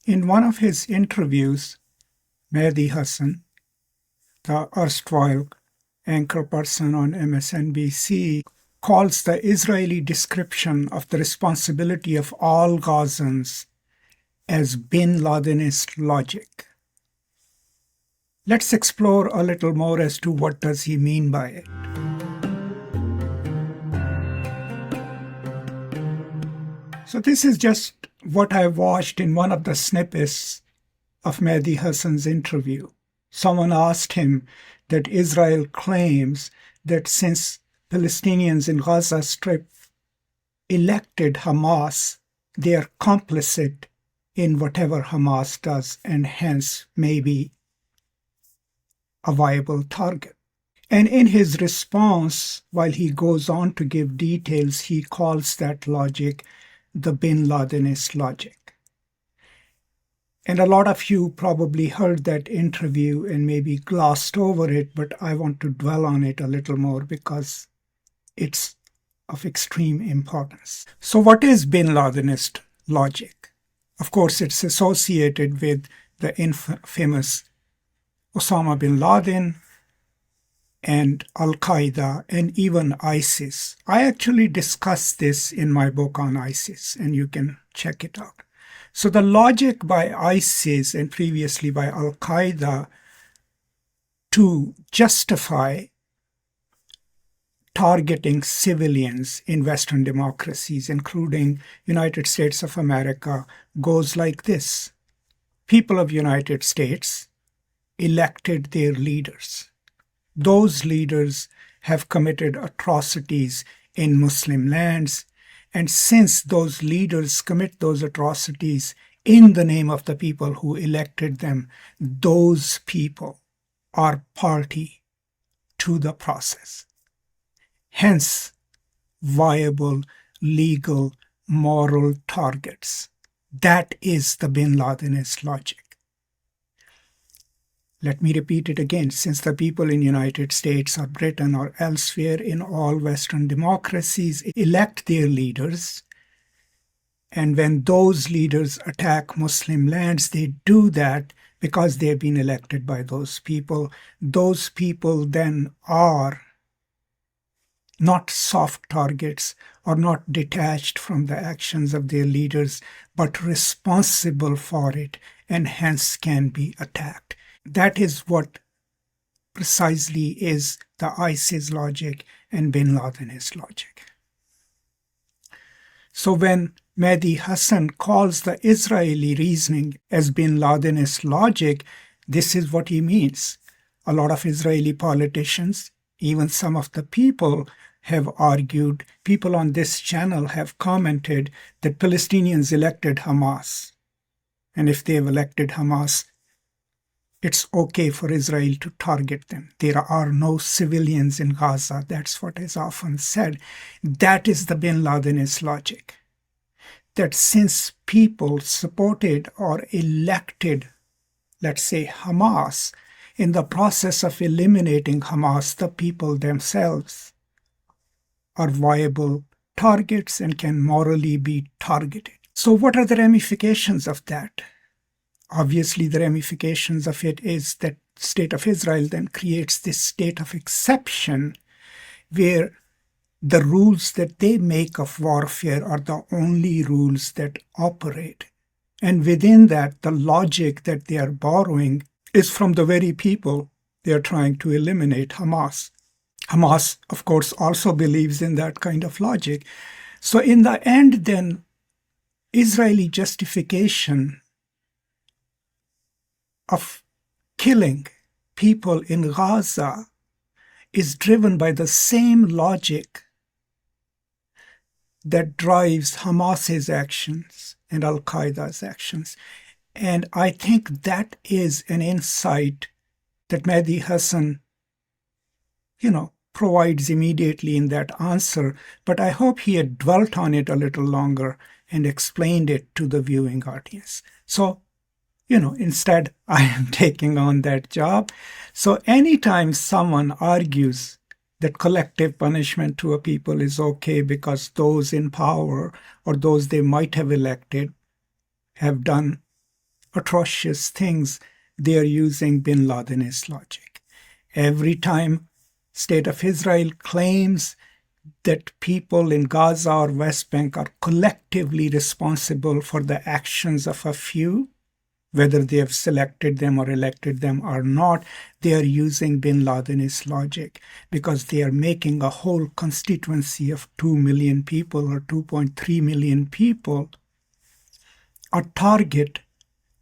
In one of his interviews, Mehdi Hassan, the erstwhile anchor person on MSNBC, calls the Israeli description of the responsibility of all Gazans as Bin-Ladenist logic. Let's explore a little more as to what does he mean by it. So this is just what I watched in one of the snippets of Mehdi Hassan's interview. Someone asked him that Israel claims that since Palestinians in Gaza Strip elected Hamas, they are complicit in whatever Hamas does and hence maybe a viable target. And in his response, while he goes on to give details, he calls that logic the Bin-Ladenist logic. And a lot of you probably heard that interview and maybe glossed over it, but I want to dwell on it a little more because it's of extreme importance. So what is Bin-Ladenist logic? Of course, it's associated with the infamous Osama bin Laden and Al-Qaeda and even ISIS. I actually discussed this in my book on ISIS, and you can check it out. So the logic by ISIS and previously by Al-Qaeda to justify targeting civilians in Western democracies, including United States of America, goes like this. People of United States elected their leaders. Those leaders have committed atrocities in Muslim lands, and since those leaders commit those atrocities in the name of the people who elected them, those people are party to the process. Hence, viable, legal, moral targets. That is the Bin-Ladenist logic. Let me repeat it again. Since the people in the United States or Britain or elsewhere in all Western democracies elect their leaders, and when those leaders attack Muslim lands, they do that because they've been elected by those people. Those people then are not soft targets or not detached from the actions of their leaders, but responsible for it and hence can be attacked. That is what precisely is the ISIS logic and Bin Ladenist logic. So when Mehdi Hassan calls the Israeli reasoning as Bin Ladenist logic, this is what he means. A lot of Israeli politicians, even some of the people, have argued, people on this channel have commented that Palestinians elected Hamas. And if they've elected Hamas, it's okay for Israel to target them. There are no civilians in Gaza. That's what is often said. That is the Bin Ladenist logic. That since people supported or elected, let's say, Hamas, in the process of eliminating Hamas, the people themselves are viable targets and can morally be targeted. So what are the ramifications of that? Obviously, the ramifications of it is that State of Israel then creates this state of exception where the rules that they make of warfare are the only rules that operate. And within that, the logic that they are borrowing is from the very people they are trying to eliminate, Hamas. Hamas, of course, also believes in that kind of logic. So in the end, then, Israeli justification of killing people in Gaza is driven by the same logic that drives Hamas's actions and Al-Qaeda's actions. And I think that is an insight that Mehdi Hassan, provides immediately in that answer, but I hope he had dwelt on it a little longer and explained it to the viewing audience. So, instead I am taking on that job. So anytime someone argues that collective punishment to a people is okay because those in power or those they might have elected have done atrocious things, they are using Bin-Ladenist logic. Every time State of Israel claims that people in Gaza or West Bank are collectively responsible for the actions of a few, whether they have selected them or elected them or not, they are using Bin-Ladenist logic because they are making a whole constituency of 2 million people or 2.3 million people a target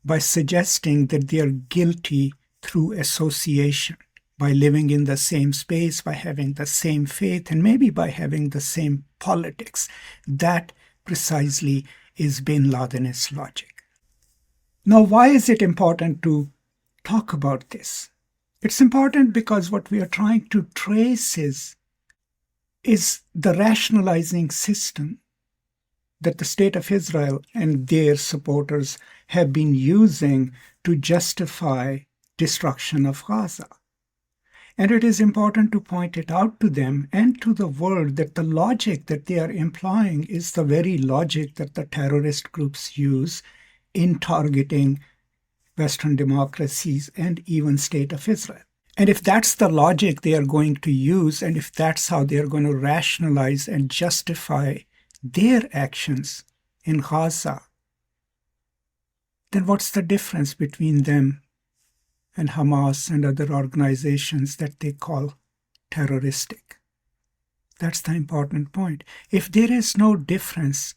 by suggesting that they are guilty through association, by living in the same space, by having the same faith, and maybe by having the same politics. That precisely is Bin-Ladenist logic. Now, why is it important to talk about this? It's important because what we are trying to trace is the rationalizing system that the State of Israel and their supporters have been using to justify destruction of Gaza. And it is important to point it out to them and to the world that the logic that they are employing is the very logic that the terrorist groups use in targeting Western democracies and even State of Israel. And if that's the logic they are going to use, and if that's how they are going to rationalize and justify their actions in Gaza, then what's the difference between them and Hamas and other organizations that they call terroristic? That's the important point. If there is no difference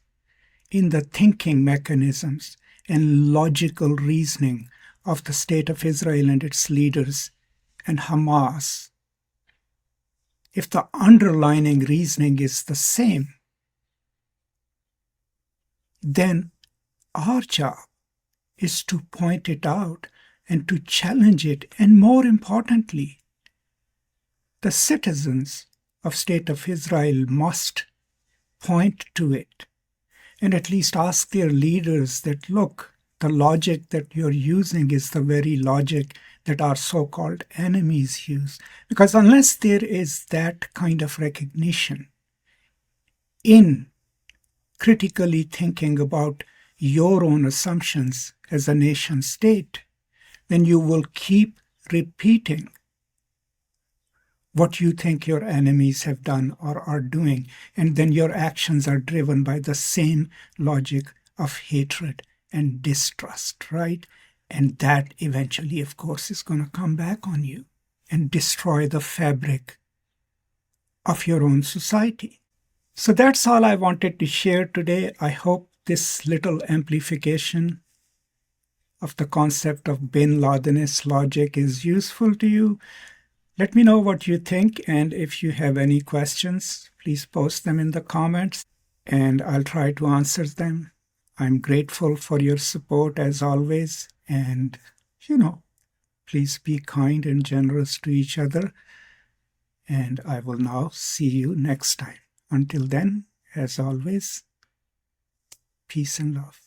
in the thinking mechanisms and logical reasoning of the State of Israel and its leaders and Hamas, if the underlying reasoning is the same, then our job is to point it out and to challenge it, and more importantly, the citizens of State of Israel must point to it and at least ask their leaders that, look, the logic that you're using is the very logic that our so-called enemies use. Because unless there is that kind of recognition in critically thinking about your own assumptions as a nation state, then you will keep repeating what you think your enemies have done or are doing, and then your actions are driven by the same logic of hatred and distrust, right? And that eventually, of course, is going to come back on you and destroy the fabric of your own society. So that's all I wanted to share today. I hope this little amplification of the concept of Bin-Ladenist logic is useful to you. Let me know what you think, and if you have any questions, please post them in the comments, and I'll try to answer them. I'm grateful for your support as always, and, please be kind and generous to each other, and I will now see you next time. Until then, as always, peace and love.